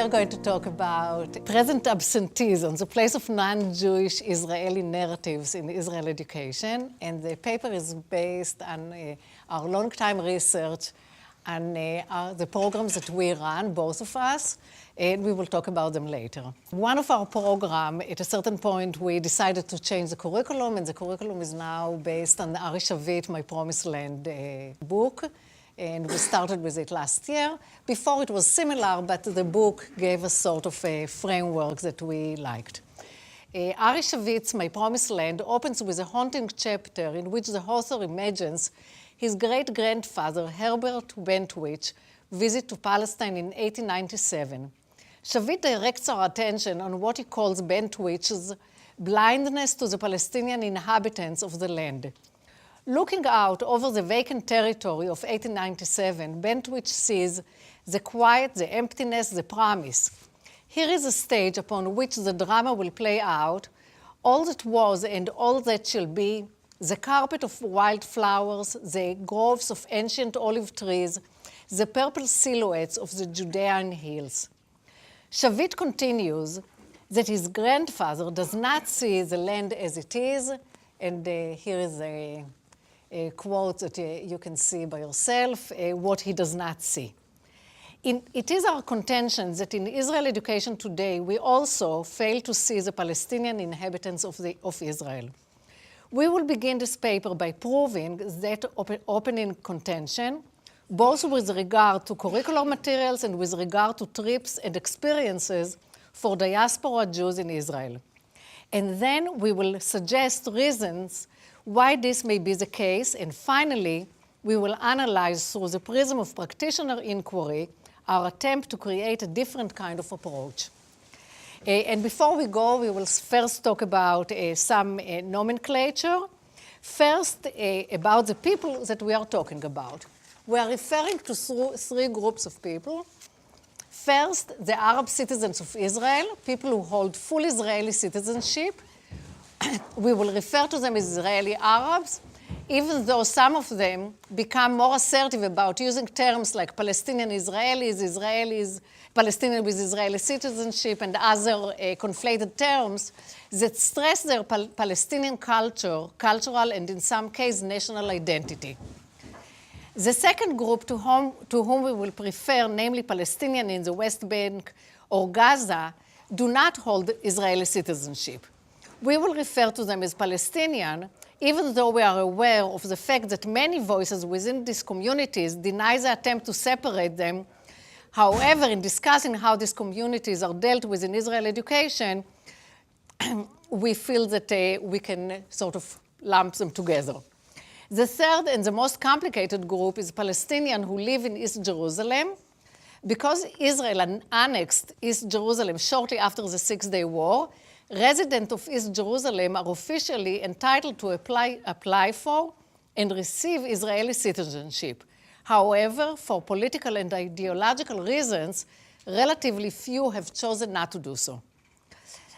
are going to talk about present absentees on the place of non-Jewish Israeli narratives in Israel education. And the paper is based on our long-time research and the programs that we run, both of us, and we will talk about them later. One of our program, at a certain point, we decided to change the curriculum, and the curriculum is now based on the Ari Shavit, My Promised Land book. And we started with it last year. Before it was similar, but the book gave us sort of a framework that we liked. Ari Shavit's My Promised Land opens with a haunting chapter in which the author imagines his great-grandfather, Herbert Bentwich, visit to Palestine in 1897. Shavit directs our attention on what he calls Bentwich's blindness to the Palestinian inhabitants of the land. Looking out over the vacant territory of 1897, Bentwich sees the quiet, the emptiness, the promise. Here is a stage upon which the drama will play out, all that was and all that shall be, the carpet of wild flowers, the groves of ancient olive trees, the purple silhouettes of the Judean hills. Shavit continues that his grandfather does not see the land as it is, and here is a quote that you can see by yourself, what he does not see. It is our contention that in Israel education today, we also fail to see the Palestinian inhabitants of Israel. We will begin this paper by proving that opening contention, both with regard to curricular materials and with regard to trips and experiences for diaspora Jews in Israel. And then we will suggest reasons why this may be the case, and finally, we will analyze through the prism of practitioner inquiry our attempt to create a different kind of approach. And before we go, we will first talk about some nomenclature. First, about the people that we are talking about. We are referring to three groups of people. First, the Arab citizens of Israel, people who hold full Israeli citizenship. We will refer to them as Israeli Arabs, even though some of them become more assertive about using terms like Palestinian Israelis, Israelis, Palestinian with Israeli citizenship, and other conflated terms that stress their Palestinian culture, cultural, and in some cases, national identity. The second group to whom we will prefer, namely Palestinian in the West Bank or Gaza, do not hold Israeli citizenship. We will refer to them as Palestinian, even though we are aware of the fact that many voices within these communities deny the attempt to separate them. However, in discussing how these communities are dealt with in Israel education, we feel that we can sort of lump them together. The third and the most complicated group is Palestinians who live in East Jerusalem. Because Israel annexed East Jerusalem shortly after the Six-Day War, residents of East Jerusalem are officially entitled to apply for and receive Israeli citizenship. However, for political and ideological reasons, relatively few have chosen not to do so.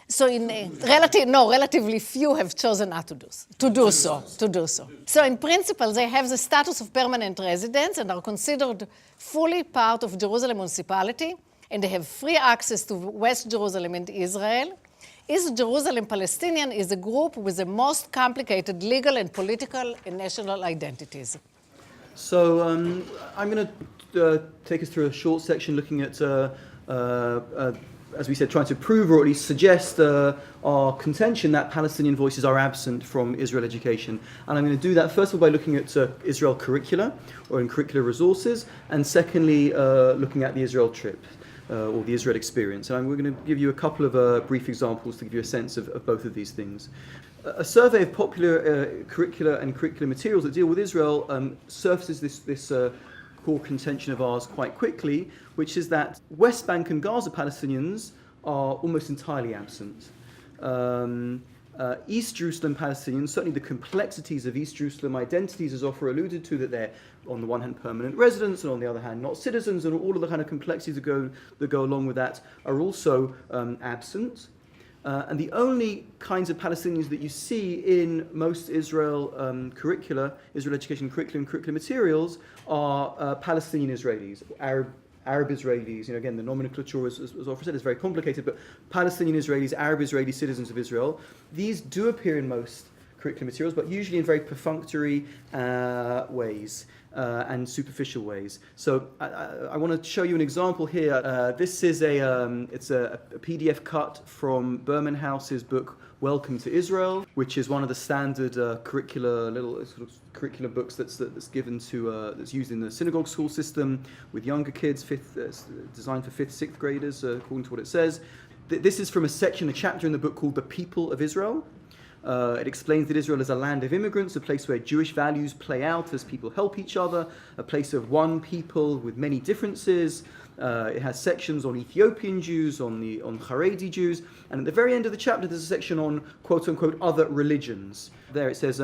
So relatively few have chosen not to do so. So in principle, they have the status of permanent residents and are considered fully part of Jerusalem municipality, and they have free access to West Jerusalem and Israel. East Jerusalem Palestinian is a group with the most complicated legal and political and national identities. So I'm going to take us through a short section looking at, as we said, trying to prove or at least suggest our contention that Palestinian voices are absent from Israel education. And I'm going to do that first of all by looking at Israel curricula or in curricular resources, and secondly looking at the Israel trip. Or the Israel experience. And we're going to give you a couple of brief examples to give you a sense of both of these things. A survey of popular curricula and curricular materials that deal with Israel surfaces this core contention of ours quite quickly, which is that West Bank and Gaza Palestinians are almost entirely absent. East Jerusalem Palestinians, certainly the complexities of East Jerusalem identities, as Ofra alluded to, that they're on the one hand permanent residents and on the other hand not citizens, and all of the kind of complexities that go along with that are also absent. And the only kinds of Palestinians that you see in most Israel curricula, Israel education curriculum and curricular materials, are Palestinian Israelis, Arab Arab Israelis, again, the nomenclature, as Ofra said, is very complicated, but Palestinian Israelis, Arab Israeli citizens of Israel, these do appear in most curriculum materials, but usually in very perfunctory ways and superficial ways. So I want to show you an example here. This is it's a PDF cut from Berman House's book, Welcome to Israel, which is one of the standard curricular curricular books that's given to that's used in the synagogue school system with younger kids, designed for 5th, 6th graders, according to what it says. This is from a chapter in the book called The People of Israel. It explains that Israel is a land of immigrants, a place where Jewish values play out as people help each other, a place of one people with many differences. It has sections on Ethiopian Jews, on Haredi Jews, and at the very end of the chapter there's a section on quote-unquote other religions. There it says,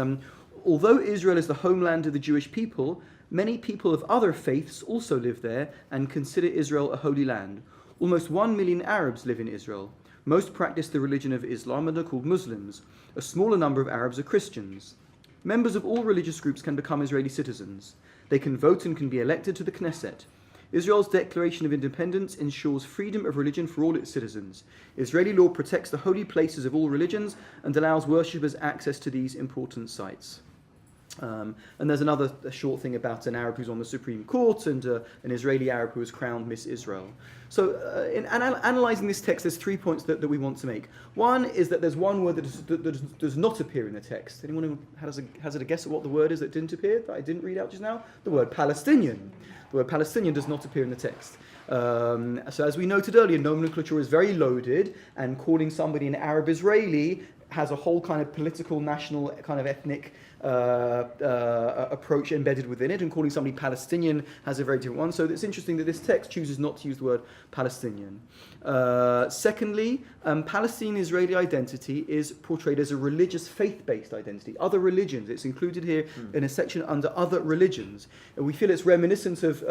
although Israel is the homeland of the Jewish people, many people of other faiths also live there and consider Israel a holy land. Almost 1 million Arabs live in Israel. Most practice the religion of Islam and are called Muslims. A smaller number of Arabs are Christians. Members of all religious groups can become Israeli citizens. They can vote and can be elected to the Knesset. Israel's Declaration of Independence ensures freedom of religion for all its citizens. Israeli law protects the holy places of all religions and allows worshippers access to these important sites. And there's another short thing about an Arab who's on the Supreme Court and an Israeli Arab who was crowned Miss Israel. So in analysing this text, there's 3 points that we want to make. One is that there's one word that does not appear in the text. Anyone who has a guess at what the word is that didn't appear, that I didn't read out just now? The word Palestinian. The word Palestinian does not appear in the text. So as we noted earlier, nomenclature is very loaded, and calling somebody an Arab Israeli has a whole kind of political, national, kind of ethnic approach embedded within it, and calling somebody Palestinian has a very different one. So it's interesting that this text chooses not to use the word Palestinian. Secondly, Palestinian-Israeli identity is portrayed as a religious, faith-based identity. Other religions, it's included here in a section under other religions. And we feel it's reminiscent of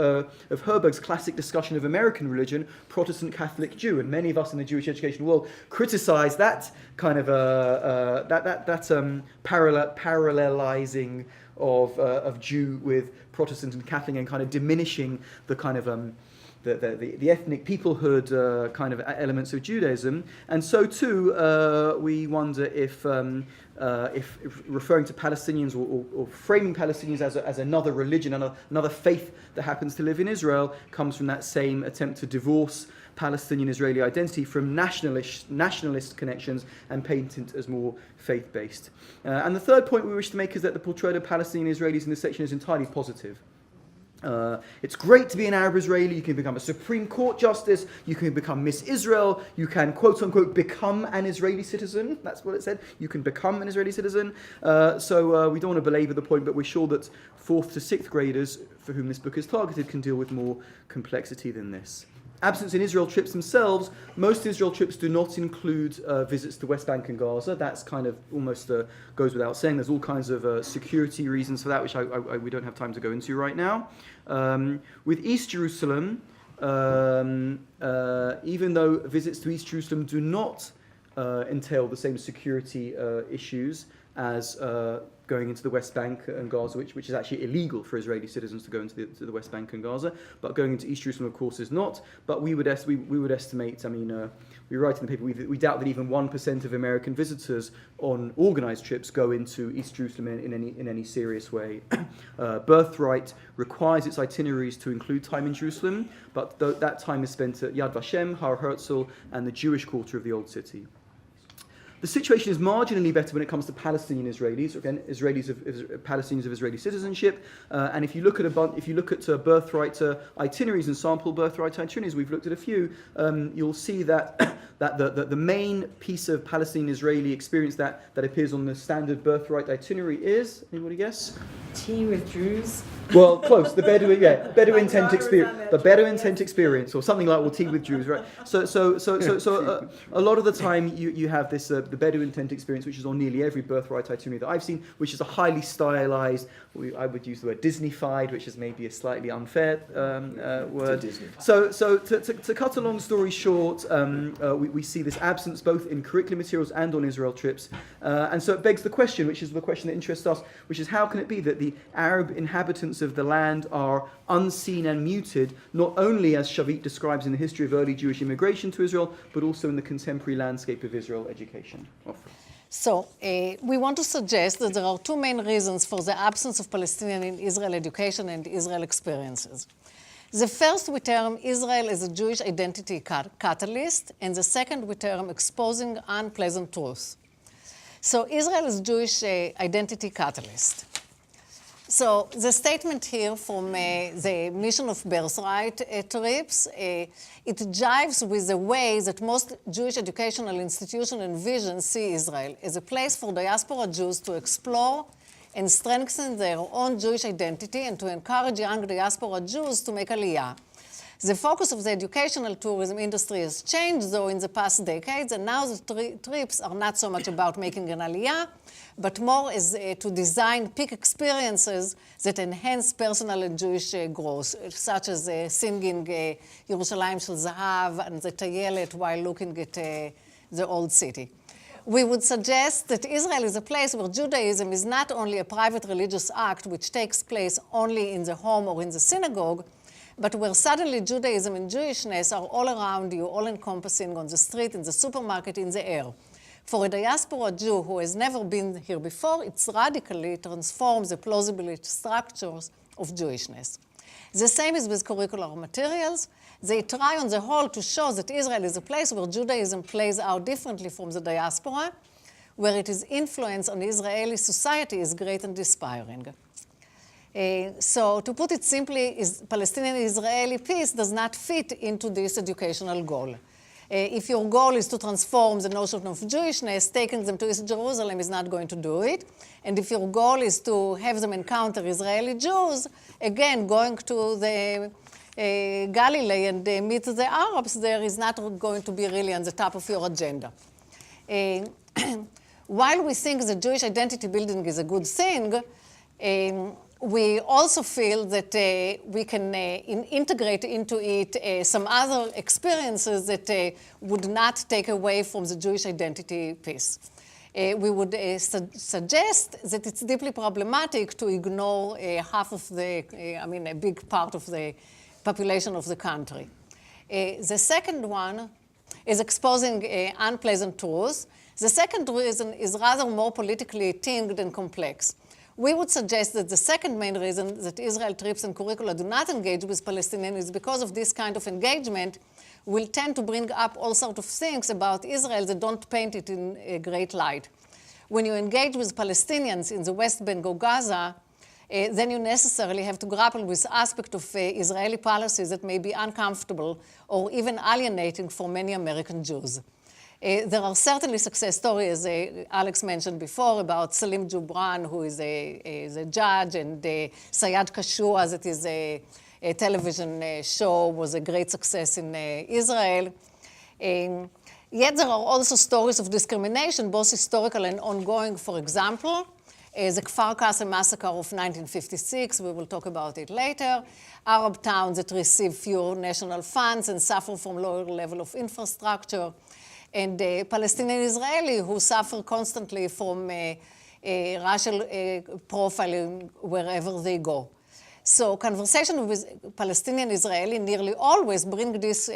Herberg's classic discussion of American religion, Protestant, Catholic, Jew. And many of us in the Jewish education world criticize that kind of parallelizing of Jew with Protestant and Catholic, and kind of diminishing the kind of the ethnic peoplehood kind of elements of Judaism. And so too, we wonder if referring to Palestinians or framing Palestinians as another religion, another faith that happens to live in Israel, comes from that same attempt to divorce Palestinian-Israeli identity from nationalist connections and paint it as more faith-based. And the third point we wish to make is that the portrayal of Palestinian Israelis in this section is entirely positive. It's great to be an Arab Israeli. You can become a Supreme Court justice. You can become Miss Israel. You can, quote unquote, become an Israeli citizen. That's what it said. You can become an Israeli citizen. So we don't want to belabor the point, but we're sure that 4th to 6th graders for whom this book is targeted can deal with more complexity than this. Absence in Israel trips themselves, most Israel trips do not include visits to West Bank and Gaza. That's kind of almost goes without saying. There's all kinds of security reasons for that, which we don't have time to go into right now. With East Jerusalem, even though visits to East Jerusalem do not entail the same security issues as going into the West Bank and Gaza, which is actually illegal for Israeli citizens to go into the West Bank and Gaza. But going into East Jerusalem, of course, is not. But we would estimate, we write in the paper, we doubt that even 1% of American visitors on organised trips go into East Jerusalem in any serious way. Birthright requires its itineraries to include time in Jerusalem, but that time is spent at Yad Vashem, Har Herzl, and the Jewish quarter of the Old City. The situation is marginally better when it comes to Palestinian Israelis, again, Palestinians of Israeli citizenship. And if you look at birthright itineraries and sample birthright itineraries, we've looked at a few. You'll see that the main piece of Palestinian Israeli experience that appears on the standard birthright itinerary is, anybody guess? Tea with Jews. Well, close. The Bedouin tent experience. The Bedouin tent experience, or something like tea with Jews, right? So a lot of the time you have this the Bedouin tent experience, which is on nearly every birthright itinerary that I've seen, which is a highly stylized. I would use the word Disneyfied, which is maybe a slightly unfair word. So to cut a long story short, we see this absence both in curriculum materials and on Israel trips, and so it begs the question, which is the question that interests us, which is how can it be that the Arab inhabitants inhabitants of the land are unseen and muted, not only as Shavit describes in the history of early Jewish immigration to Israel, but also in the contemporary landscape of Israel education. Ofra. So, we want to suggest that there are two main reasons for the absence of Palestinian in Israel education and Israel experiences. The first we term Israel as a Jewish identity catalyst, and the second we term exposing unpleasant truths. So Israel is Jewish identity catalyst. So the statement here from the Mission of Birthright trips, it jives with the way that most Jewish educational institutions and visions see Israel as a place for diaspora Jews to explore and strengthen their own Jewish identity and to encourage young diaspora Jews to make Aliyah. The focus of the educational tourism industry has changed, though, in the past decades, and now the trips are not so much about making an Aliyah, but more as to design peak experiences that enhance personal and Jewish growth, such as singing Yerushalayim Shel Zahav and the Tayelet while looking at the old city. We would suggest that Israel is a place where Judaism is not only a private religious act which takes place only in the home or in the synagogue, but where suddenly Judaism and Jewishness are all around you, all encompassing on the street, in the supermarket, in the air. For a diaspora Jew who has never been here before, it radically transforms the plausible structures of Jewishness. The same is with curricular materials. They try on the whole to show that Israel is a place where Judaism plays out differently from the diaspora, where its influence on Israeli society is great and inspiring. So to put it simply, Palestinian-Israeli peace does not fit into this educational goal. If your goal is to transform the notion of Jewishness, taking them to East Jerusalem is not going to do it. And if your goal is to have them encounter Israeli Jews, again, going to the Galilee and meet the Arabs there is not going to be really on the top of your agenda. While we think that Jewish identity building is a good thing, we also feel that we can integrate into it some other experiences that would not take away from the Jewish identity piece. We would suggest that it's deeply problematic to ignore half of a big part of the population of the country. The second one is exposing unpleasant truths. The second reason is rather more politically tinged and complex. We would suggest that the second main reason that Israel trips and curricula do not engage with Palestinians is because of this kind of engagement will tend to bring up all sorts of things about Israel that don't paint it in a great light. When you engage with Palestinians in the West Bank or Gaza, then you necessarily have to grapple with aspects of Israeli policies that may be uncomfortable or even alienating for many American Jews. There are certainly success stories, as Alex mentioned before, about Salim Jubran, who is a judge, and Sayad Kashua, that is a television show, was a great success in Israel. Yet there are also stories of discrimination, both historical and ongoing. For example, the Kfar Qasem massacre of 1956, we will talk about it later. Arab towns that receive fewer national funds and suffer from lower level of infrastructure. And Palestinian-Israeli who suffer constantly from racial profiling wherever they go. So conversation with Palestinian-Israeli nearly always bring this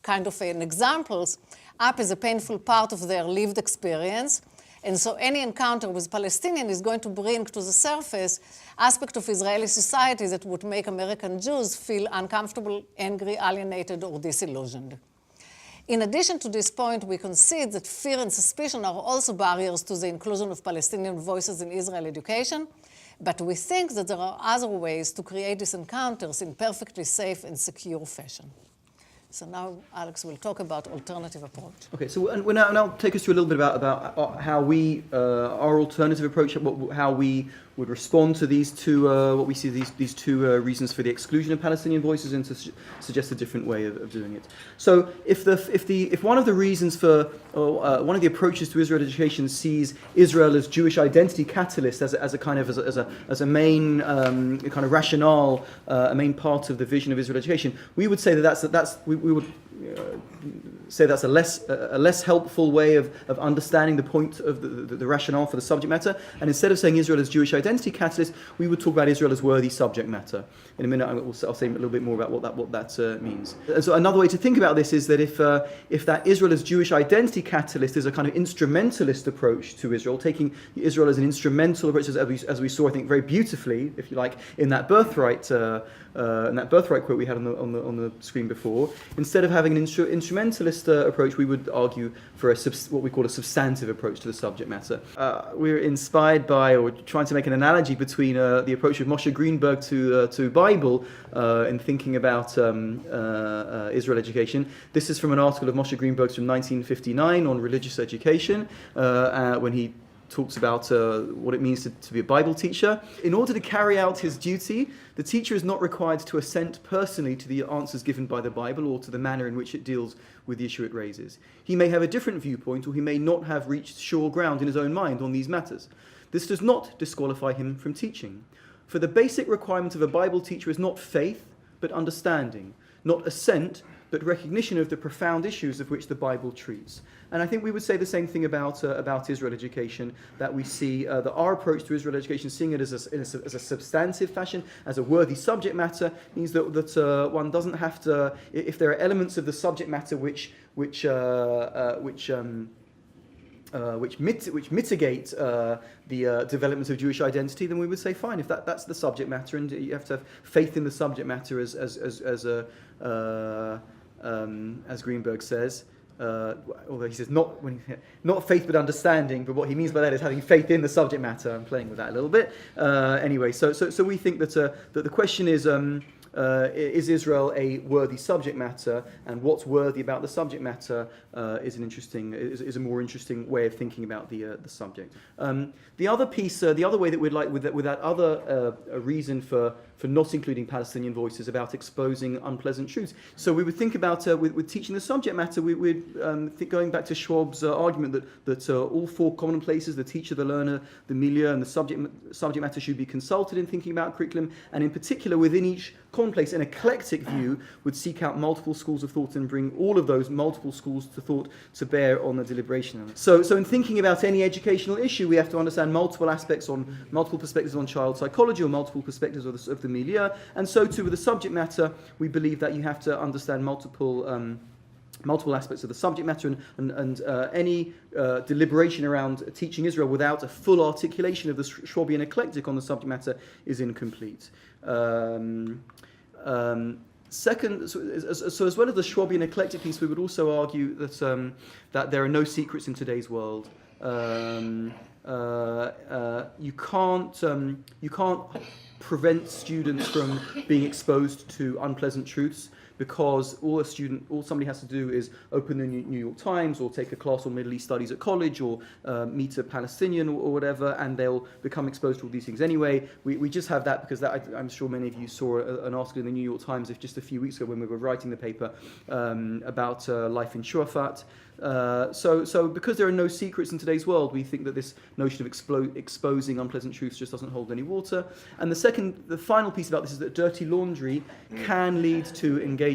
kind of examples up as a painful part of their lived experience. And so any encounter with Palestinian is going to bring to the surface aspect of Israeli society that would make American Jews feel uncomfortable, angry, alienated, or disillusioned. In addition to this point, we concede that fear and suspicion are also barriers to the inclusion of Palestinian voices in Israel education, but we think that there are other ways to create these encounters in perfectly safe and secure fashion. So now Alex will talk about alternative approach. Okay, so and I'll take us through a little bit about how we, our alternative approach, how we would respond to these two, what we see these two reasons for the exclusion of Palestinian voices, and to suggest a different way of doing it. So if one of the reasons for, one of the approaches to Israel education sees Israel as Jewish identity catalyst as a main kind of rationale, a main part of the vision of Israel education, we would say that we would say that's a less helpful way of understanding the point of the rationale for the subject matter. And instead of saying Israel as Jewish identity catalyst, we would talk about Israel as worthy subject matter. In a minute, I'll say a little bit more about what that means. And so another way to think about this is that if that Israel as Jewish identity catalyst is a kind of instrumentalist approach to Israel, taking Israel as an instrumental approach, as we saw, I think, very beautifully, if you like, in that birthright quote we had on the screen before. Instead of having an instrumentalist approach, we would argue for what we call a substantive approach to the subject matter. We're inspired by, or trying to make an analogy between the approach of Moshe Greenberg to Bible in thinking about Israel education. This is from an article of Moshe Greenberg's from 1959 on religious education, when he talks about what it means to be a Bible teacher. In order to carry out his duty, the teacher is not required to assent personally to the answers given by the Bible or to the manner in which it deals with the issue it raises. He may have a different viewpoint, or he may not have reached sure ground in his own mind on these matters. This does not disqualify him from teaching. For the basic requirement of a Bible teacher is not faith, but understanding, not assent, but recognition of the profound issues of which the Bible treats. And I think we would say the same thing about Israel education, that we see that our approach to Israel education, seeing it as a substantive fashion, as a worthy subject matter, means that one doesn't have to, if there are elements of the subject matter which mitigate the development of Jewish identity, then we would say fine. If that's the subject matter, and you have to have faith in the subject matter, as Greenberg says. Although he says not faith but understanding, but what he means by that is having faith in the subject matter. I'm playing with that a little bit. Anyway, so we think that the question is Israel a worthy subject matter, and what's worthy about the subject matter is a more interesting way of thinking about the subject. The other piece, the other way that we'd like with that other reason for not including Palestinian voices about exposing unpleasant truths. So we would think about with teaching the subject matter, we'd going back to Schwab's argument that all four commonplaces, the teacher, the learner, the milieu, and the subject matter should be consulted in thinking about curriculum, and in particular within each commonplace, an eclectic view would seek out multiple schools of thought and bring all of those multiple schools of thought to bear on the deliberation. So in thinking about any educational issue, we have to understand multiple perspectives on child psychology, or multiple perspectives of the milieu, and so too with the subject matter, we believe that you have to understand multiple aspects of the subject matter, and any deliberation around teaching Israel without a full articulation of the Schwabian eclectic on the subject matter is incomplete. Second, so as well as the Schwabian eclectic piece, we would also argue that there are no secrets in today's world. You can't prevent students from being exposed to unpleasant truths, because all somebody has to do is open the New York Times, or take a class on Middle East studies at college, or meet a Palestinian or whatever, and they'll become exposed to all these things anyway. We just have that because I'm sure many of you saw an article in the New York Times just a few weeks ago when we were writing the paper about life in Shuafat. So because there are no secrets in today's world, we think that this notion of exposing unpleasant truths just doesn't hold any water. And the final piece about this is that dirty laundry can lead to engagement.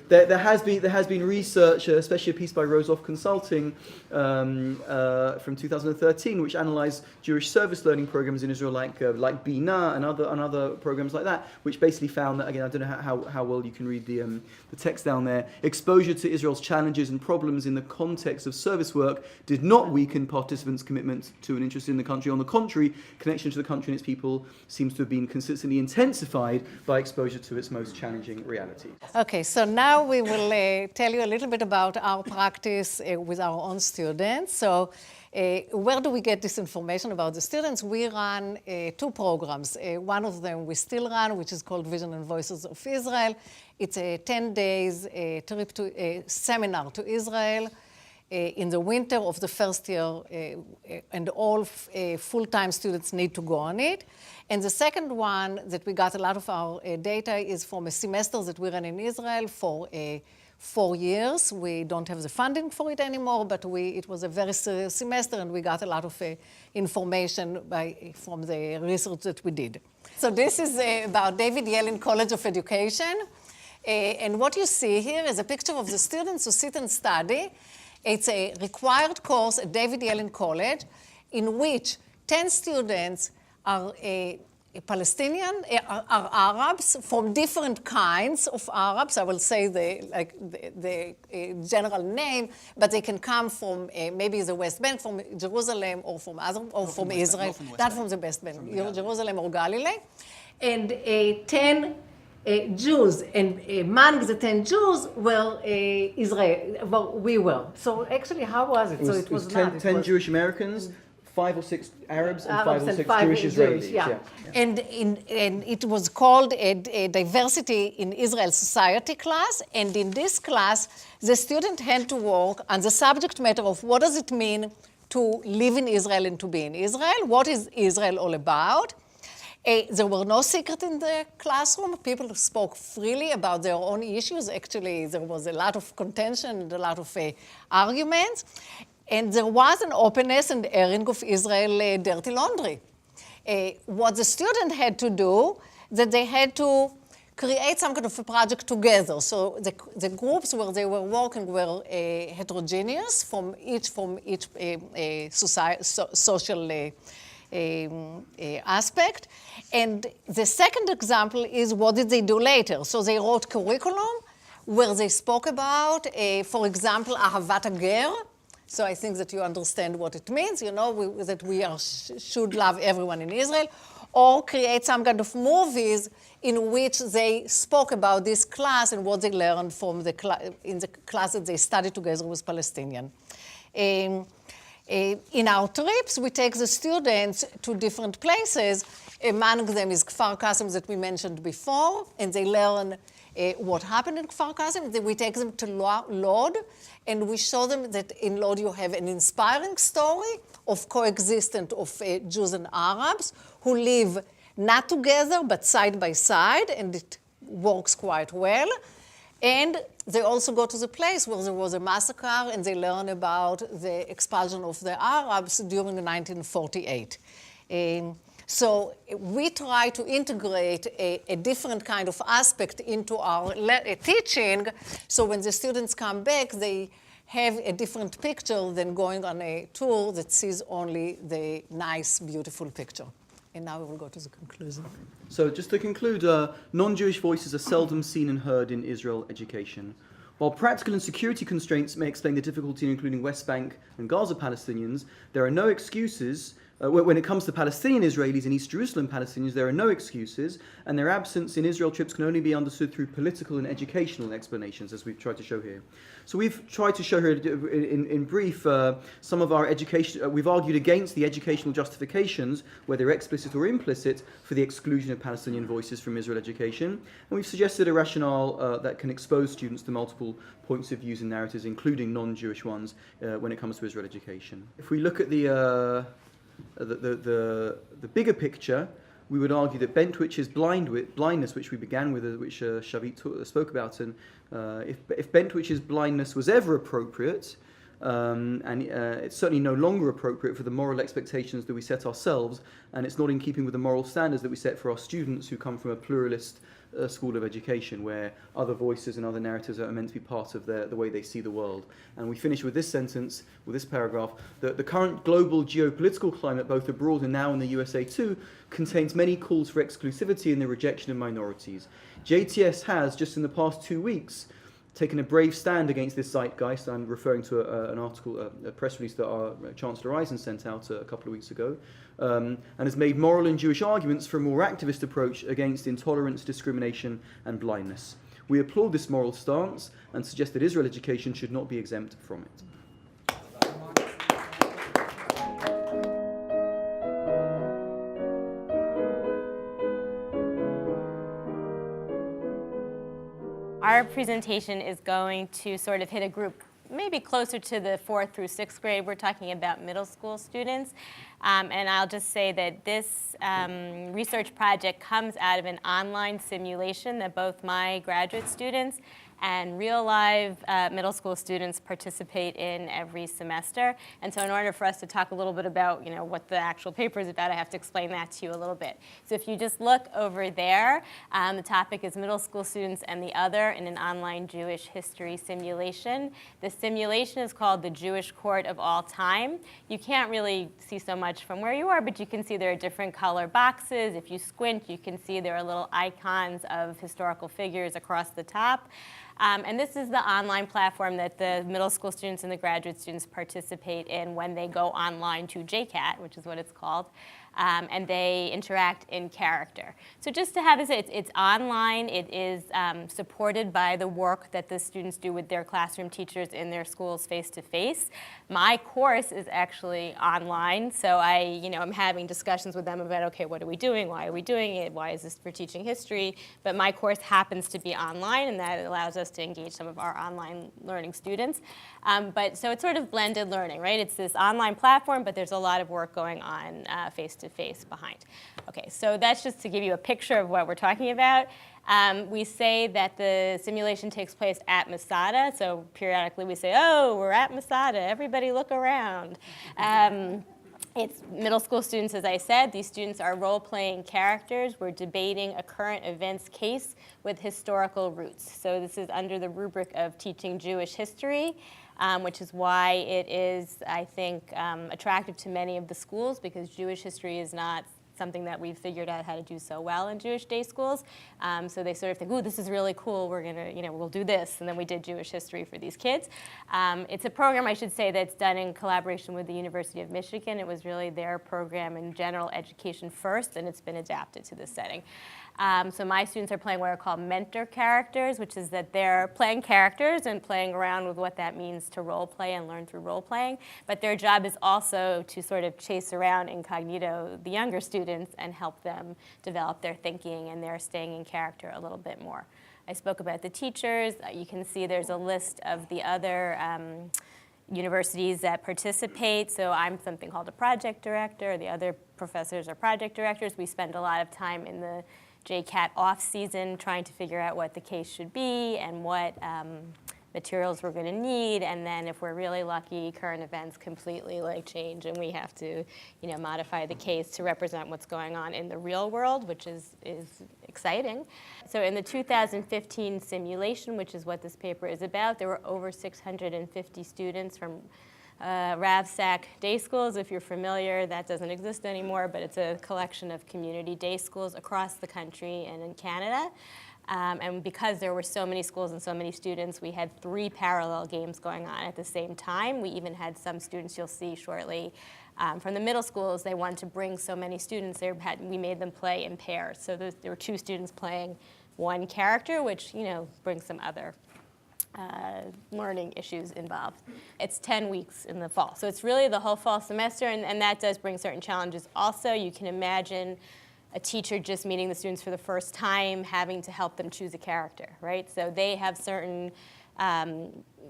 There has been research, especially a piece by Rosoff Consulting from 2013, which analysed Jewish service learning programs in Israel, like Bina and other programs like that, which basically found that, again, I don't know how well you can read the text down there, exposure to Israel's challenges and problems in the context of service work did not weaken participants' commitment to an interest in the country. On the contrary, connection to the country and its people seems to have been consistently intensified by exposure to its most challenging reality. Okay, so now we will tell you a little bit about our practice with our own students. So where do we get this information about the students? We run two programs. One of them we still run, which is called Vision and Voices of Israel. It's a 10 days trip to seminar to Israel in the winter of the first year, and all full-time students need to go on it. And the second one that we got a lot of our data is from a semester that we ran in Israel for 4 years. We don't have the funding for it anymore, but it was a very serious semester, and we got a lot of information from the research that we did. So this is about David Yellin College of Education. And what you see here is a picture of the students who sit and study. It's a required course at David Yellin College in which 10 students are Palestinian, are Arabs from different kinds of Arabs. I will say the general name, but they can come from maybe the West Bank, from Jerusalem, or from Israel. Not from the West Bank, Jerusalem or Galilee. And 10 Jews, and among the 10 Jews were Israel. Well, we were. So actually, how was it? So it was 10 Jewish Americans, 5 or 6 Arabs, and 5 or 6 Jewish Israelis. Yeah. And it was called a diversity in Israel society class. And in this class, the student had to work on the subject matter of what does it mean to live in Israel and to be in Israel. What is Israel all about? There were no secrets in the classroom. People spoke freely about their own issues. Actually, there was a lot of contention and a lot of arguments. And there was an openness and airing of Israel dirty laundry. What the student had to do, that they had to create some kind of a project together. So the groups where they were working were heterogeneous from each social aspect. And the second example is what did they do later? So they wrote curriculum where they spoke about, for example, Ahavat Hager. So I think that you understand what it means, that we should love everyone in Israel, or create some kind of movies in which they spoke about this class and what they learned from in the class that they studied together with Palestinians. In our trips, we take the students to different places. Among them is Kfar Qasim that we mentioned before, and they learn what happened in Kfar Qasim. Then we take them to Lod, and we show them that in Lod you have an inspiring story of coexistence of Jews and Arabs who live not together but side by side, and it works quite well. And they also go to the place where there was a massacre, and they learn about the expulsion of the Arabs during 1948. So we try to integrate a different kind of aspect into our teaching, so when the students come back, they have a different picture than going on a tour that sees only the nice, beautiful picture. And now we will go to the conclusion. So just to conclude, non-Jewish voices are seldom seen and heard in Israel education. While practical and security constraints may explain the difficulty in including West Bank and Gaza Palestinians, there are no excuses. When it comes to Palestinian Israelis and East Jerusalem Palestinians, there are no excuses, and their absence in Israel trips can only be understood through political and educational explanations, as we've tried to show here. So we've tried to show here in brief some of our education. We've argued against the educational justifications, whether explicit or implicit, for the exclusion of Palestinian voices from Israel education, and we've suggested a rationale that can expose students to multiple points of views and narratives, including non-Jewish ones, when it comes to Israel education. If we look at the bigger picture, we would argue that Bentwich's blindness, which we began with, which Shavit spoke about, and if Bentwich's blindness was ever appropriate, and it's certainly no longer appropriate for the moral expectations that we set ourselves, and it's not in keeping with the moral standards that we set for our students who come from a pluralist school of education where other voices and other narratives are meant to be part of the way they see the world. And we finish with this sentence, with this paragraph, that the current global geopolitical climate, both abroad and now in the USA too, contains many calls for exclusivity and the rejection of minorities. JTS has, just in the past 2 weeks, taken a brave stand against this zeitgeist. I'm referring to an article, a press release that our Chancellor Eisen sent out a couple of weeks ago, and has made moral and Jewish arguments for a more activist approach against intolerance, discrimination, and blindness. We applaud this moral stance and suggest that Israel education should not be exempt from it. Our presentation is going to sort of hit a group maybe closer to the 4th through 6th grade. We're talking about middle school students. And I'll just say that this research project comes out of an online simulation that both my graduate students and real live middle school students participate in every semester. And so in order for us to talk a little bit about what the actual paper is about, I have to explain that to you a little bit. So if you just look over there, the topic is middle school students and the other in an online Jewish history simulation. The simulation is called the Jewish Court of All Time. You can't really see so much from where you are, but you can see there are different color boxes. If you squint, you can see there are little icons of historical figures across the top. And this is the online platform that the middle school students and the graduate students participate in when they go online to JCAT, which is what it's called, and they interact in character. So just to have this, it's online. It is supported by the work that the students do with their classroom teachers in their schools face-to-face. My course is actually online, so I'm having discussions with them about, okay, what are we doing? Why are we doing it? Why is this for teaching history? But my course happens to be online, and that allows us to engage some of our online learning students. So it's sort of blended learning, right? It's this online platform, but there's a lot of work going on face-to-face behind. Okay, so that's just to give you a picture of what we're talking about. We say that the simulation takes place at Masada, so periodically we say, oh, we're at Masada, everybody look around. It's middle school students, as I said. These students are role-playing characters. We're debating a current events case with historical roots. So this is under the rubric of teaching Jewish history, which is why it is, I think, attractive to many of the schools, because Jewish history is not something that we've figured out how to do so well in Jewish day schools. So they sort of think, ooh, this is really cool, we're gonna, we'll do this. And then we did Jewish history for these kids. It's a program, I should say, that's done in collaboration with the University of Michigan. It was really their program in general education first, and it's been adapted to this setting. So my students are playing what are called mentor characters, which is that they're playing characters and playing around with what that means to role play and learn through role playing. But their job is also to sort of chase around incognito the younger students and help them develop their thinking and their staying in character a little bit more. I spoke about the teachers. You can see there's a list of the other universities that participate. So I'm something called a project director. The other professors are project directors. We spend a lot of time in the JCAT off season trying to figure out what the case should be and what materials we're going to need, and then if we're really lucky, current events completely change and we have to modify the case to represent what's going on in the real world, which is exciting. So in the 2015 simulation, which is what this paper is about, there were over 650 students from RAVSAC day schools. If you're familiar, that doesn't exist anymore, but it's a collection of community day schools across the country and in Canada. And because there were so many schools and so many students, we had 3 parallel games going on at the same time. We even had some students you'll see shortly from the middle schools. They wanted to bring so many students, we made them play in pairs. So there were 2 students playing one character, which brings some other learning issues involved. It's 10 weeks in the fall. So it's really the whole fall semester, and that does bring certain challenges. Also, you can imagine a teacher just meeting the students for the first time, having to help them choose a character, right? So they have certain,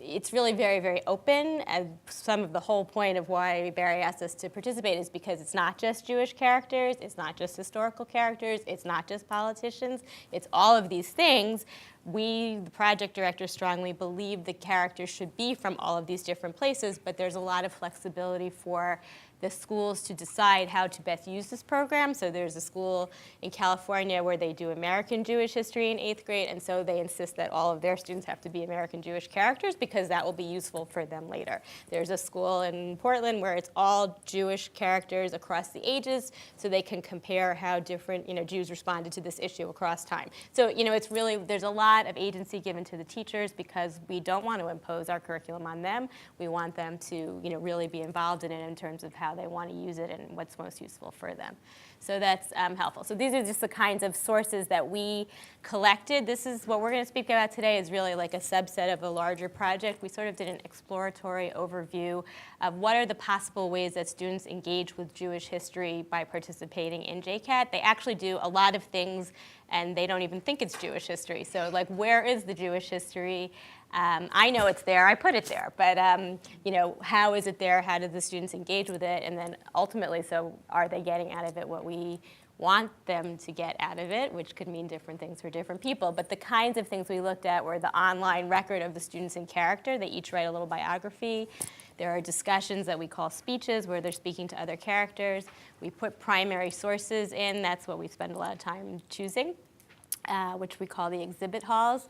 it's really very, very open. And some of the whole point of why Barry asked us to participate is because it's not just Jewish characters, it's not just historical characters, it's not just politicians, it's all of these things. We, the project director, strongly believe the characters should be from all of these different places, but there's a lot of flexibility for the schools to decide how to best use this program. So there's a school in California where they do American Jewish history in 8th grade, and so they insist that all of their students have to be American Jewish characters because that will be useful for them later. There's a school in Portland where it's all Jewish characters across the ages, so they can compare how different Jews responded to this issue across time. So it's really, there's a lot of agency given to the teachers because we don't want to impose our curriculum on them. We want them to really be involved in it in terms of how they want to use it and what's most useful for them. So that's helpful. So these are just the kinds of sources that we collected. This is what we're going to speak about today is really like a subset of a larger project. We sort of did an exploratory overview of what are the possible ways that students engage with Jewish history by participating in JCAT. They actually do a lot of things and they don't even think it's Jewish history. So where is the Jewish history? I know it's there, I put it there, but how is it there? How do the students engage with it? And then ultimately, so are they getting out of it what we want them to get out of it, which could mean different things for different people. But the kinds of things we looked at were the online record of the students in character. They each write a little biography. There are discussions that we call speeches, where they're speaking to other characters. We put primary sources in. That's what we spend a lot of time choosing, which we call the exhibit halls.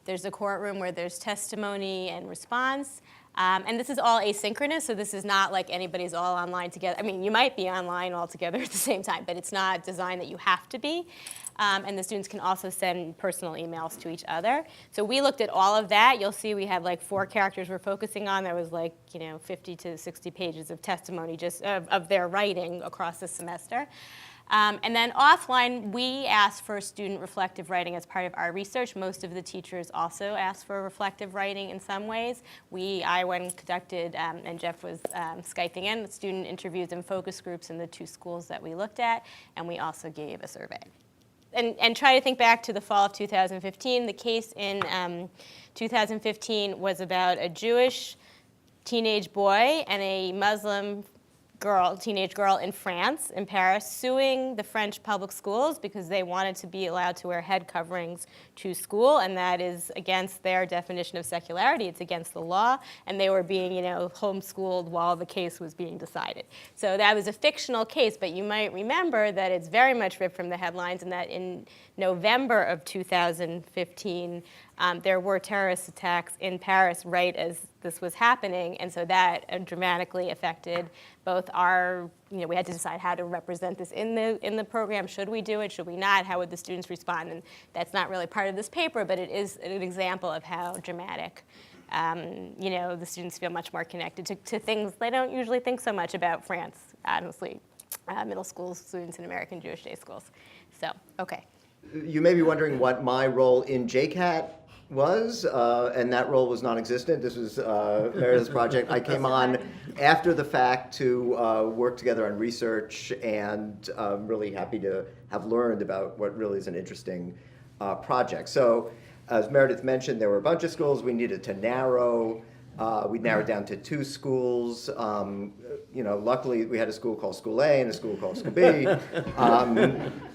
There's a courtroom where there's testimony and response. And this is all asynchronous, so this is not like anybody's all online together. I mean, you might be online all together at the same time, but it's not designed that you have to be. And the students can also send personal emails to each other. So we looked at all of that. You'll see we had like 4 characters we're focusing on. There was like, 50 to 60 pages of testimony just of their writing across the semester. And then offline, we asked for student reflective writing as part of our research. Most of the teachers also asked for reflective writing in some ways. I conducted, and Jeff was Skyping in, student interviews and focus groups in the 2 schools that we looked at, and we also gave a survey. And try to think back to the fall of 2015. The case in 2015 was about a Jewish teenage boy and a Muslim teenage girl in France, in Paris, suing the French public schools because they wanted to be allowed to wear head coverings to school, and that is against their definition of secularity. It's against the law, and they were being, homeschooled while the case was being decided. So that was a fictional case, but you might remember that it's very much ripped from the headlines, and that in November of 2015, there were terrorist attacks in Paris right as this was happening, and so that dramatically affected both our, we had to decide how to represent this in the program. Should we do it? Should we not? How would the students respond? And that's not really part of this paper, but it is an example of how dramatic, the students feel much more connected to things they don't usually think so much about France, honestly, middle school students in American Jewish day schools. So, okay. You may be wondering what my role in JCAT was, and that role was non-existent. This was Meredith's project. I came on after the fact to work together on research, and I'm really happy to have learned about what really is an interesting project. So, as Meredith mentioned, there were a bunch of schools we needed to narrow. We narrowed down to 2 schools. Luckily we had a school called School A and a school called School B.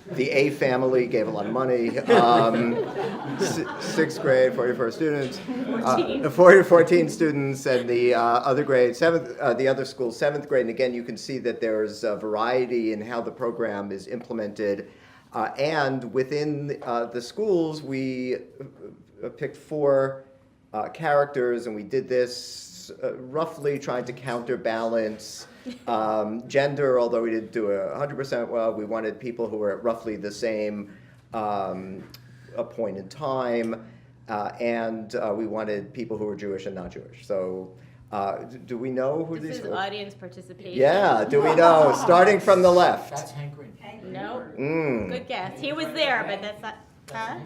The A family gave a lot of money. 6th grade, 44 students. 14 students, and the other grade, the other school, 7th grade. And again, you can see that there's a variety in how the program is implemented. And within the schools, we picked 4 characters, and we did this roughly trying to counterbalance gender, although we didn't do it 100% well. We wanted people who were at roughly the same a point in time, and we wanted people who were Jewish and not Jewish. So do we know who these This is audience participation. Yeah, do we know? Starting from the left. That's Hank Green. No. Mm. Good guess. He was there, but that's not. Huh?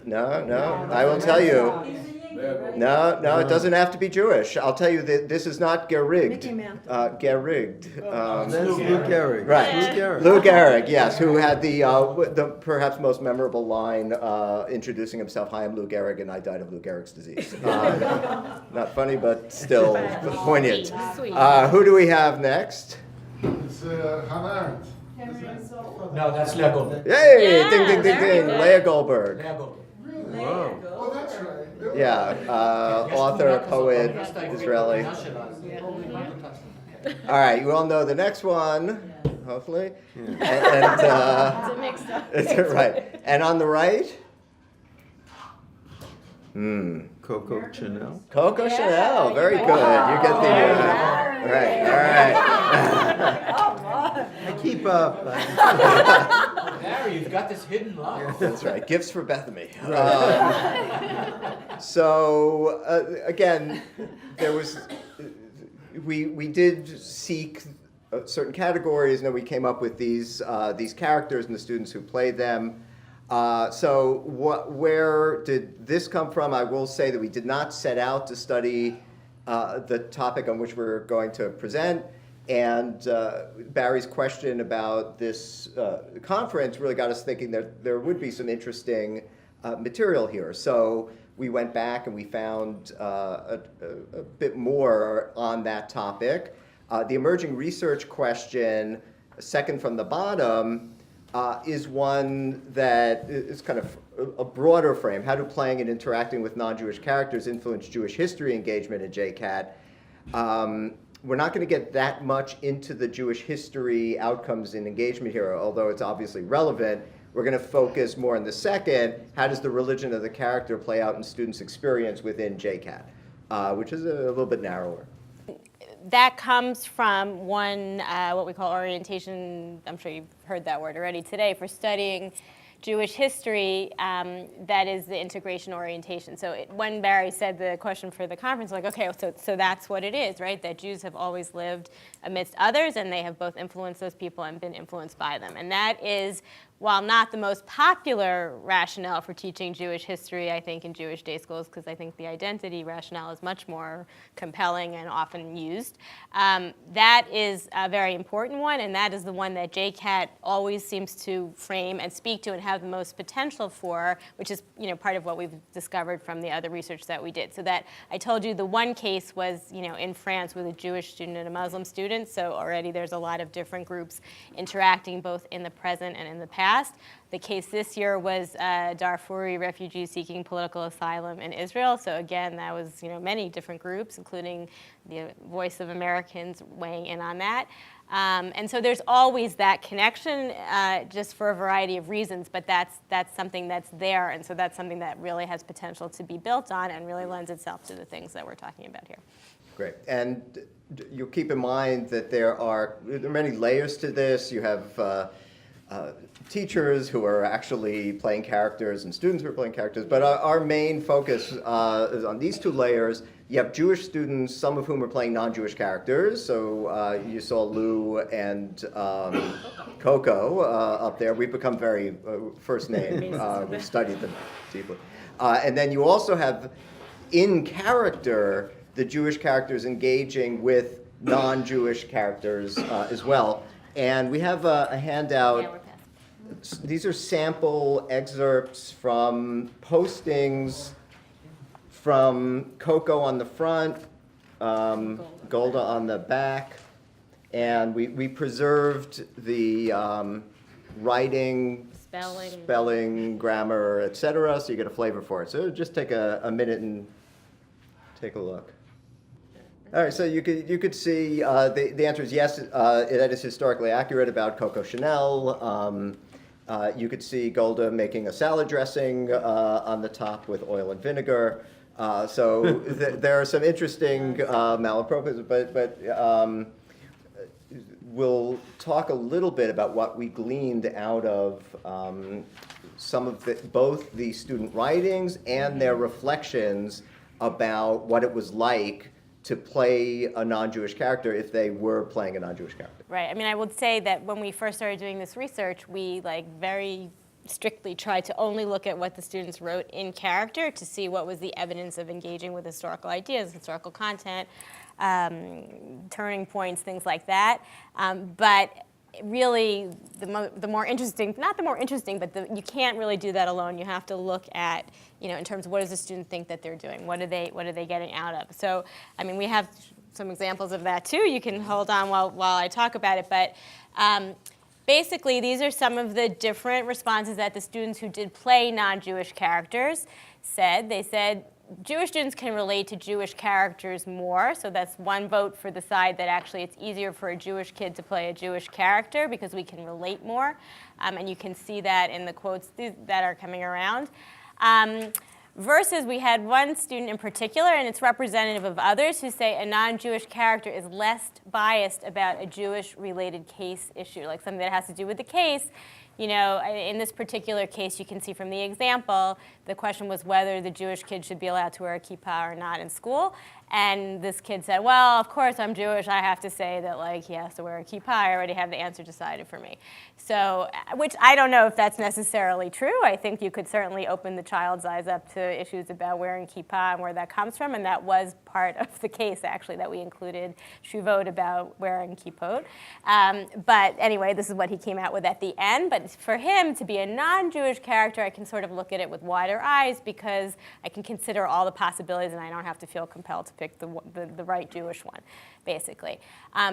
No, I will tell you. No, it doesn't have to be Jewish. I'll tell you that this is not Gehrig. Gehrig. That's Lou Gehrig. Right. Lou Gehrig. Lou Gehrig, yes, who had the perhaps most memorable line introducing himself, "Hi, I'm Lou Gehrig, and I died of Lou Gehrig's disease." Not funny, but still poignant. Sweet. Who do we have next? It's Hannah Arendt. No, that's Leah Goldberg. Yay! Yeah, Ding, ding, ding, very ding. good. Leah Goldberg. Leah Goldberg. Wow. Oh, that's right. Yeah, author, poet, Israeli. All right, you all know the next one, hopefully. And It's a mixed up. right. And on the right, Coco Chanel. Coco Chanel. Very good. You get the right. All right. I keep up. Larry, you've got this hidden love. That's right. Gifts for Bethany. Again, there was. We did seek certain categories, and then we came up with these characters and the students who played them. Where did this come from? I will say that we did not set out to study the topic on which we're going to present. And Barry's question about this conference really got us thinking that there would be some interesting material here. So we went back and we found a bit more on that topic. The emerging research question second from the bottom is one that is kind of a broader frame. How do playing and interacting with non-Jewish characters influence Jewish history engagement in JCAT? We're not going to get that much into the Jewish history outcomes in engagement here, although it's obviously relevant. We're going to focus more on the second, how does the religion of the character play out in students' experience within JCAT, which is a little bit narrower. That comes from one, what we call orientation, I'm sure you've heard that word already today, for studying Jewish history, that is the integration orientation. So when Barry said the question for the conference, like, okay, so that's what it is, right? That Jews have always lived amidst others, and they have both influenced those people and been influenced by them. And that is, while not the most popular rationale for teaching Jewish history, I think, in Jewish day schools, because I think the identity rationale is much more compelling and often used, that is a very important one, and that is the one that JCAT always seems to frame and speak to and have the most potential for, which is part of what we've discovered from the other research that we did. So that I told you the one case was in France with a Jewish student and a Muslim student, so already there's a lot of different groups interacting both in the present and in the past. The case this year was a Darfuri refugee seeking political asylum in Israel. So again, that was many different groups, including the Voice of Americans weighing in on that. And so there's always that connection, just for a variety of reasons, but that's something that's there, and so that's something that really has potential to be built on and really lends itself to the things that we're talking about here. Great. And you'll keep in mind that there are many layers to this. You have teachers who are actually playing characters and students who are playing characters, but our main focus is on these two layers. You have Jewish students, some of whom are playing non-Jewish characters. So you saw Lou and Coco up there. We've become very first name. We've studied them deeply. And then you also have, in character, the Jewish characters engaging with non-Jewish characters as well. And we have a handout. These are sample excerpts from postings from Coco on the front, Golda on the back, and we preserved the writing, spelling, grammar, etc., so you get a flavor for it. So just take a minute and take a look. All right, so you could see the answer is yes, that is historically accurate about Coco Chanel. You could see Golda making a salad dressing on the top with oil and vinegar. So there are some interesting malapropisms, but we'll talk a little bit about what we gleaned out of some of both the student writings and their reflections about what it was like to play a non-Jewish character if they were playing a non-Jewish character. Right. I mean, I would say that when we first started doing this research, we very strictly tried to only look at what the students wrote in character to see what was the evidence of engaging with historical ideas, historical content, turning points, things like that. But really, the more interesting, not the more interesting, but you can't really do that alone. You have to look at, in terms of what does the student think that they're doing? What are they getting out of? So, I mean, we have some examples of that too. You can hold on while I talk about it, but basically, these are some of the different responses that the students who did play non-Jewish characters said. They said Jewish students can relate to Jewish characters more, so that's one vote for the side that actually it's easier for a Jewish kid to play a Jewish character because we can relate more, and you can see that in the quotes that are coming around. Versus we had one student in particular, and it's representative of others, who say a non-Jewish character is less biased about a Jewish-related case issue, like something that has to do with the case. In this particular case, you can see from the example, the question was whether the Jewish kid should be allowed to wear a kippah or not in school. And this kid said, well, of course I'm Jewish. I have to say that, he has to wear a kippah. I already have the answer decided for me. So, which I don't know if that's necessarily true. I think you could certainly open the child's eyes up to issues about wearing kippah and where that comes from. And that was part of the case, actually, that we included shuvot about wearing kippot. But anyway, this is what he came out with at the end. But for him to be a non-Jewish character, I can sort of look at it with wider eyes because I can consider all the possibilities and I don't have to feel compelled to picked the right Jewish one, basically.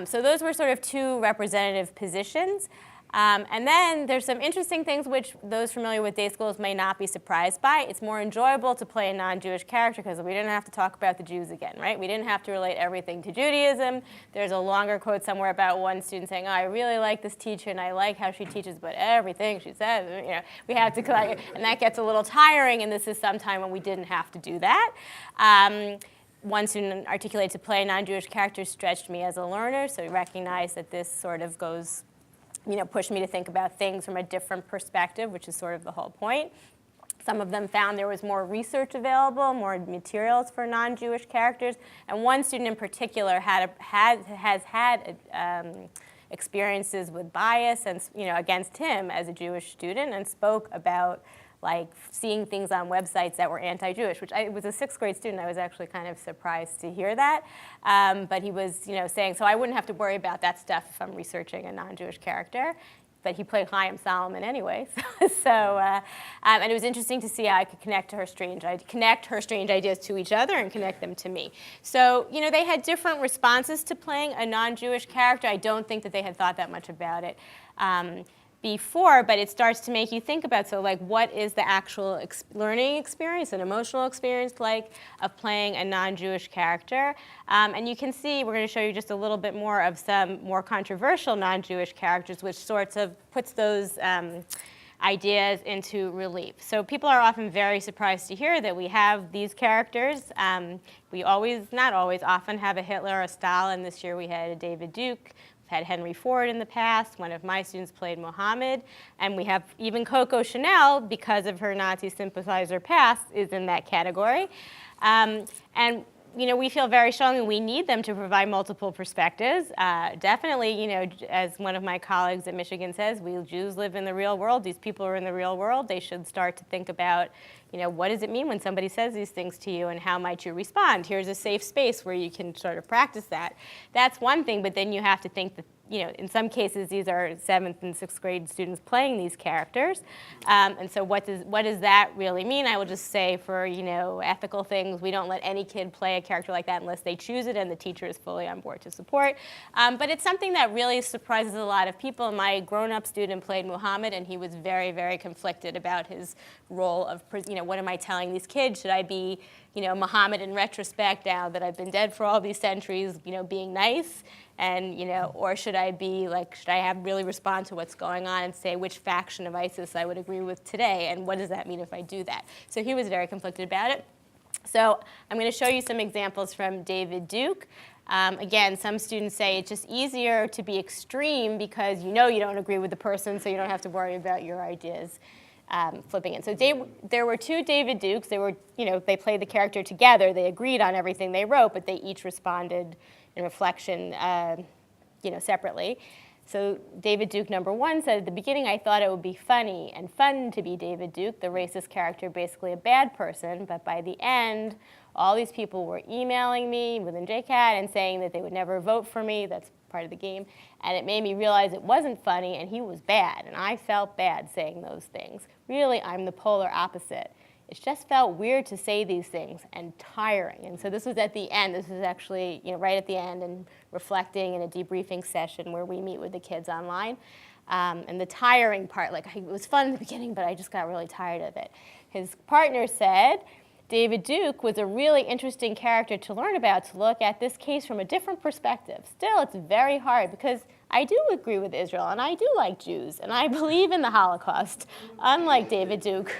So those were sort of two representative positions. And then there's some interesting things which those familiar with day schools may not be surprised by. It's more enjoyable to play a non-Jewish character because we didn't have to talk about the Jews again, right? We didn't have to relate everything to Judaism. There's a longer quote somewhere about one student saying, oh, I really like this teacher and I like how she teaches, but everything she says, you know, we have to collect, and that gets a little tiring, and this is some time when we didn't have to do that. One student articulated to play a non-Jewish character stretched me as a learner, so we recognize that this sort of goes, you know, pushed me to think about things from a different perspective, which is sort of the whole point. Some of them found there was more research available, more materials for non-Jewish characters, and one student in particular has had experiences with bias and, you know, against him as a Jewish student, and spoke about like seeing things on websites that were anti-Jewish, which I was a 6th grade student. I was actually kind of surprised to hear that. But he was, you know, saying, so I wouldn't have to worry about that stuff if I'm researching a non-Jewish character. But he played Chaim Solomon anyway. And it was interesting to see how I could connect her strange ideas to each other and connect them to me. So, you know, they had different responses to playing a non-Jewish character. I don't think that they had thought that much about it before, but it starts to make you think about, so like, what is the actual learning experience and emotional experience like of playing a non-Jewish character? And you can see, we're going to show you just a little bit more of some more controversial non-Jewish characters, which sorts of puts those ideas into relief. So people are often very surprised to hear that we have these characters. We often have a Hitler or a Stalin. This year we had a David Duke. Had Henry Ford in the past. One of my students played Mohammed. And we have even Coco Chanel, because of her Nazi sympathizer past, is in that category. And you know, we feel very strongly we need them to provide multiple perspectives. Definitely, you know, as one of my colleagues at Michigan says, we Jews live in the real world. These people are in the real world. They should start to think about, you know, what does it mean when somebody says these things to you and how might you respond? Here's a safe space where you can sort of practice that. That's one thing, but then you have to think that, you know, in some cases these are 7th and 6th grade students playing these characters. And so what does that really mean? I will just say, for, you know, ethical things, we don't let any kid play a character like that unless they choose it and the teacher is fully on board to support. But it's something that really surprises a lot of people. My grown-up student played Muhammad, and he was very, very conflicted about his role of, you know, what am I telling these kids? Should I be, you know, Muhammad in retrospect, now that I've been dead for all these centuries, you know, being nice? And, you know, or should I be like, should I have really respond to what's going on and say which faction of ISIS I would agree with today, and what does that mean if I do that? So he was very conflicted about it. So I'm going to show you some examples from David Duke. Again, some students say it's just easier to be extreme because you know you don't agree with the person, so you don't have to worry about your ideas flipping in. So there were 2 David Dukes. They were, you know, they played the character together. They agreed on everything they wrote, but they each responded in reflection, you know, separately. So David Duke #1 said, at the beginning I thought it would be funny and fun to be David Duke, the racist character, basically a bad person, but by the end, all these people were emailing me within JCAT and saying that they would never vote for me. That's part of the game. And it made me realize it wasn't funny and he was bad, and I felt bad saying those things. Really, I'm the polar opposite. It just felt weird to say these things and tiring. And so this was at the end. This was actually, you know, right at the end, and reflecting in a debriefing session where we meet with the kids online. And the tiring part, like, it was fun in the beginning, but I just got really tired of it. His partner said, David Duke was a really interesting character to learn about, to look at this case from a different perspective. Still, it's very hard because I do agree with Israel, and I do like Jews, and I believe in the Holocaust, unlike David Duke.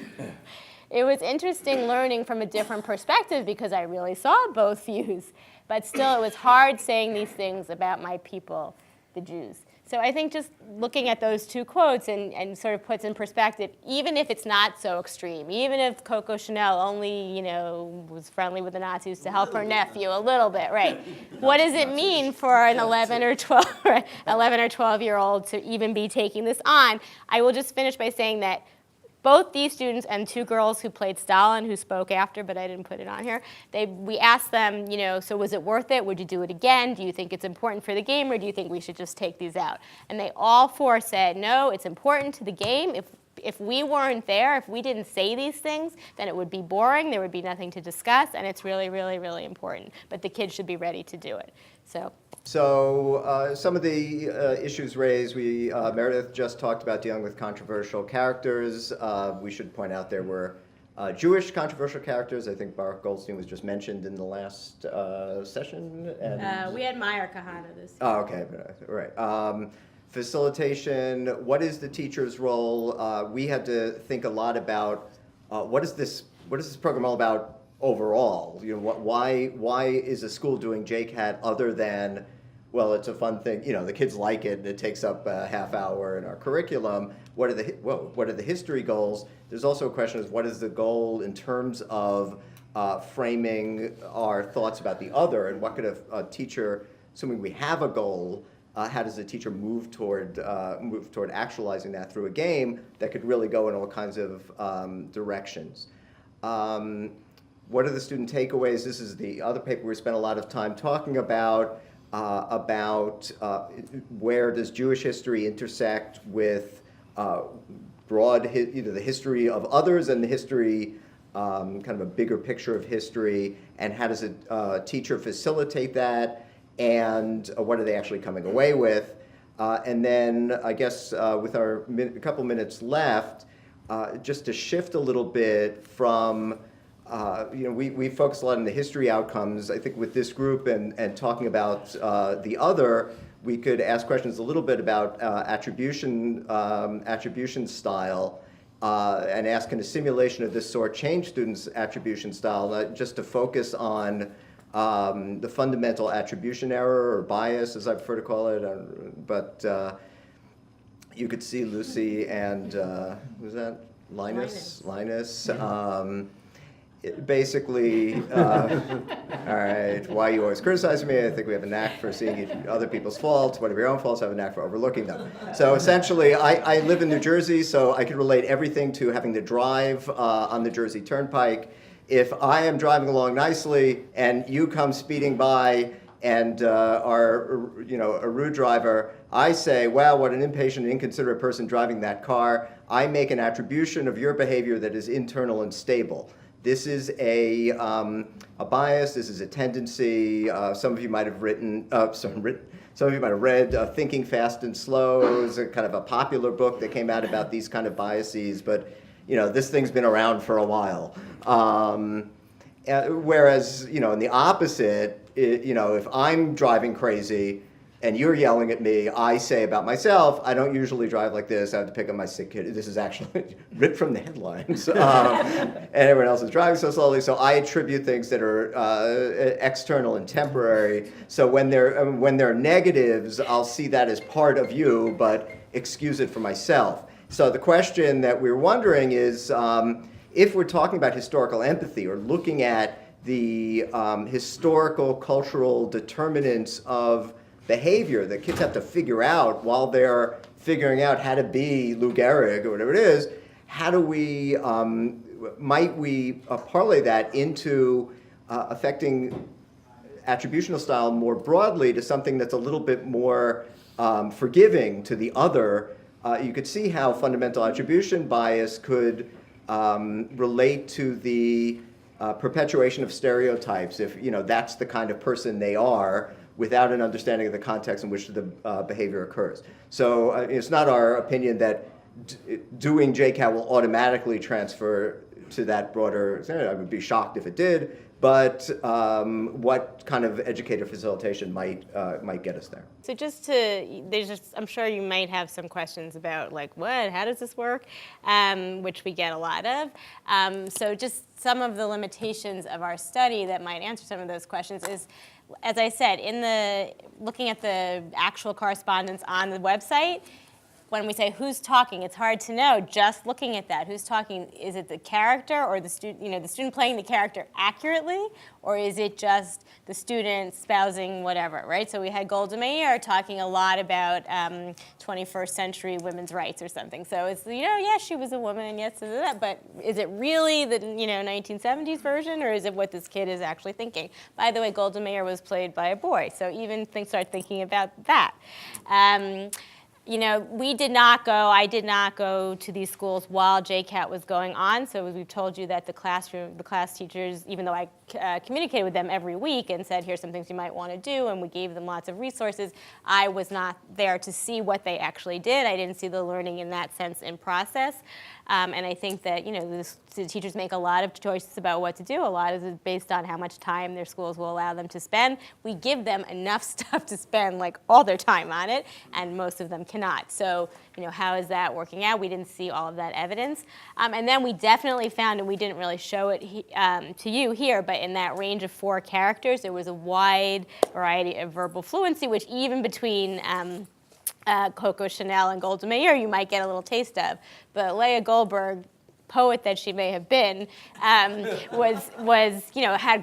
It was interesting learning from a different perspective because I really saw both views. But still, it was hard saying these things about my people, the Jews. So I think just looking at those 2 quotes and sort of puts in perspective, even if it's not so extreme, even if Coco Chanel only, you know, was friendly with the Nazis to help her nephew a little bit, right? What does it mean for an 11 or 12-year-old to even be taking this on? I will just finish by saying that both these students and 2 girls who played Stalin, who spoke after, but I didn't put it on here, we asked them, you know, so was it worth it? Would you do it again? Do you think it's important for the game, or do you think we should just take these out? And they all 4 said, no, it's important to the game. if we weren't there, if we didn't say these things, then it would be boring, there would be nothing to discuss, and it's really, really, really important. But the kids should be ready to do it. So some of the issues raised, Meredith just talked about dealing with controversial characters. We should point out there were Jewish controversial characters. I think Baruch Goldstein was just mentioned in the last session. And we had Meyer Kahana this year. Oh, okay, right. Facilitation, what is the teacher's role? We had to think a lot about what is this program all about overall? You know, why is a school doing JCAT other than, well, it's a fun thing, you know, the kids like it and it takes up a half hour in our curriculum. What are the history goals? There's also a question of what is the goal in terms of framing our thoughts about the other, and what could a teacher, assuming we have a goal, how does a teacher move toward actualizing that through a game that could really go in all kinds of directions? What are the student takeaways? This is the other paper we spent a lot of time talking about where does Jewish history intersect with the history of others and the history, kind of a bigger picture of history, and how does a teacher facilitate that, and what are they actually coming away with? And then I guess with our couple minutes left, just to shift a little bit from, we focus a lot on the history outcomes. I think with this group and talking about the other, we could ask questions a little bit about attribution style, and ask, can a simulation of this sort change students' attribution style, just to focus on the fundamental attribution error or bias, as I prefer to call it. But you could see Lucy and, who's that? Linus. Basically, all right, why you always criticize me? I think we have a knack for seeing other people's faults. One of your own faults, I have a knack for overlooking them. So essentially, I live in New Jersey, so I could relate everything to having to drive on the Jersey Turnpike. If I am driving along nicely and you come speeding by and are a rude driver, I say, wow, what an impatient and inconsiderate person driving that car. I make an attribution of your behavior that is internal and stable. This is a bias. This is a tendency. Some of you might have read Thinking Fast and Slow. It was a kind of a popular book that came out about these kind of biases. But this thing's been around for a while. Whereas in the opposite, if I'm driving crazy and you're yelling at me, I say about myself, I don't usually drive like this. I have to pick up my sick kid. This is actually ripped from the headlines. And everyone else is driving so slowly. So I attribute things that are external and temporary. So when they're negatives, I'll see that as part of you, but excuse it for myself. So the question that we're wondering is, if we're talking about historical empathy or looking at the historical, cultural determinants of behavior that kids have to figure out while they're figuring out how to be Lou Gehrig or whatever it is, how do we, might we parlay that into affecting attributional style more broadly to something that's a little bit more forgiving to the other? You could see how fundamental attribution bias could relate to the perpetuation of stereotypes, if that's the kind of person they are, without an understanding of the context in which the behavior occurs. So it's not our opinion that doing JCAT will automatically transfer to that broader. I would be shocked if it did, but what kind of educator facilitation might get us there? So I'm sure you might have some questions about how does this work, which we get a lot of. So just some of the limitations of our study that might answer some of those questions is, as I said, looking at the actual correspondence on the website, when we say who's talking, it's hard to know just looking at that. Who's talking? Is it the character or the student? The student playing the character accurately, or is it just the student espousing whatever, right? So we had Golda Meir talking a lot about 21st century women's rights or something. So it's yes, she was a woman, and yes, but is it really the 1970s version, or is it what this kid is actually thinking? By the way, Golda Meir was played by a boy, so even start thinking about that. we did not go, I did not go to these schools while JCAT was going on. So as we've told you that the class teachers, even though I communicated with them every week and said, here's some things you might want to do, and we gave them lots of resources, I was not there to see what they actually did. I didn't see the learning in that sense in process. And I think that, the teachers make a lot of choices about what to do. A lot is based on how much time their schools will allow them to spend. We give them enough stuff to spend like all their time on it, and most of them cannot. So, how is that working out? We didn't see all of that evidence. And then we definitely found, and we didn't really show it to you here, but in that range of 4 characters, there was a wide variety of verbal fluency, which even between Coco Chanel and Golda Meir, you might get a little taste of. But Leah Goldberg, poet that she may have been, had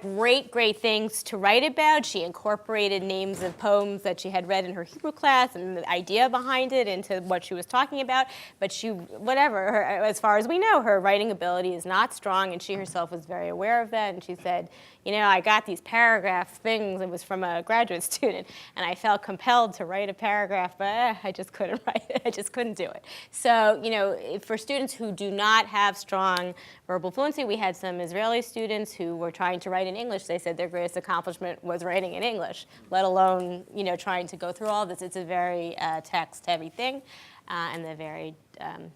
great things to write about. She incorporated names of poems that she had read in her Hebrew class and the idea behind it into what she was talking about. But as far as we know, her writing ability is not strong, and she herself was very aware of that. And she said, I got these paragraph things. It was from a graduate student, and I felt compelled to write a paragraph, but I just couldn't write it. I just couldn't do it. So, for students who do not have strong verbal fluency, we had some Israeli students who were trying to write in English. They said their greatest accomplishment was writing in English, let alone, trying to go through all this. It's a very text-heavy thing, and they're very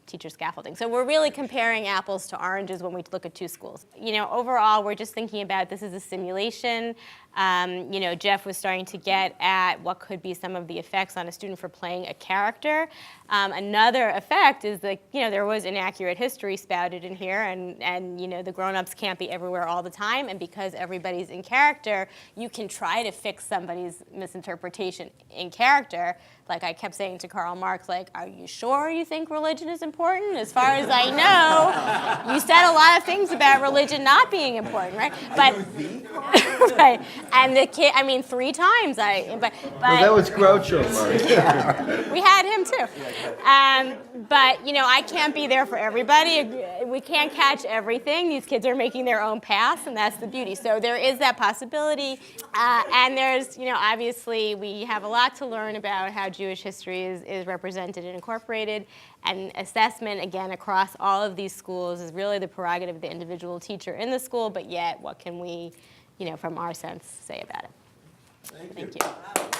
teacher scaffolding. So we're really comparing apples to oranges when we look at 2 schools. Overall, we're just thinking about this is a simulation. Jeff was starting to get at what could be some of the effects on a student for playing a character. Another effect is that, there was inaccurate history spouted in here, and the grown-ups can't be everywhere all the time, and because everybody's in character, you can try to fix somebody's misinterpretation in character. Like I kept saying to Karl Marx, are you sure you think religion is important? As far as I know, you said a lot of things about religion not being important, right? But right, and the kid, 3 times but that was Groucho Marx. We had him too. But I can't be there for everybody. We can't catch everything. These kids are making their own paths, and that's the beauty. So there is that possibility, and there's obviously we have a lot to learn about how Jewish history is represented and incorporated, and assessment again across all of these schools is really the prerogative of the individual teacher in the school. But yet, what can we, from our sense, say about it? Thank you.